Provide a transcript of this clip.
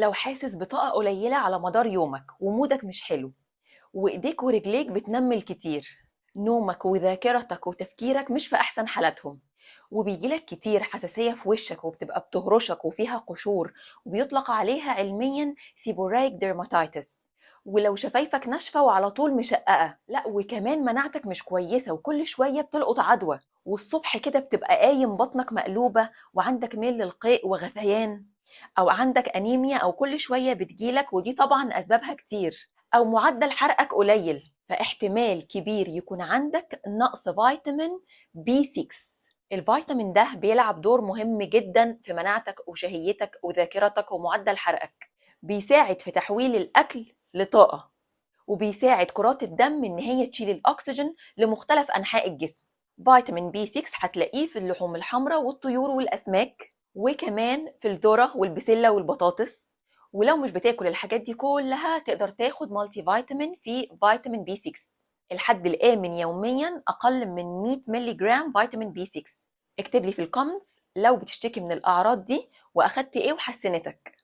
لو حاسس بطاقة قليلة على مدار يومك ومودك مش حلو، وإيديك ورجليك بتنمل كتير، نومك وذاكرتك وتفكيرك مش في أحسن حالاتهم، وبيجيلك كتير حساسية في وشك وبتبقى بتهرشك وفيها قشور وبيطلق عليها علميا سيبورايك ديرماتيتس، ولو شفايفك ناشفة وعلى طول مشققة، لا وكمان مناعتك مش كويسة وكل شوية بتلقط عدوى، والصبح كده بتبقى قايم بطنك مقلوبة وعندك ميل للقيء وغثيان، أو عندك أنيميا أو كل شوية بتجيلك، ودي طبعا أسبابها كتير، أو معدل حرقك قليل، فاحتمال كبير يكون عندك نقص فيتامين بي 6. الفيتامين ده بيلعب دور مهم جدا في مناعتك وشهيتك وذاكرتك ومعدل حرقك، بيساعد في تحويل الأكل لطاقة، وبيساعد كرات الدم إن هي تشيل الأكسجين لمختلف أنحاء الجسم. فيتامين بي 6 هتلاقيه في اللحوم الحمراء والطيور والأسماك، وكمان في الذرة والبسلة والبطاطس. ولو مش بتاكل الحاجات دي كلها تقدر تاخد مالتي فيتامين في فيتامين بي 6. الحد الآمن يوميا أقل من 100 مللي جرام فيتامين بي 6. اكتب لي في الكومنتس لو بتشتكي من الأعراض دي وأخدت إيه وحسنتك.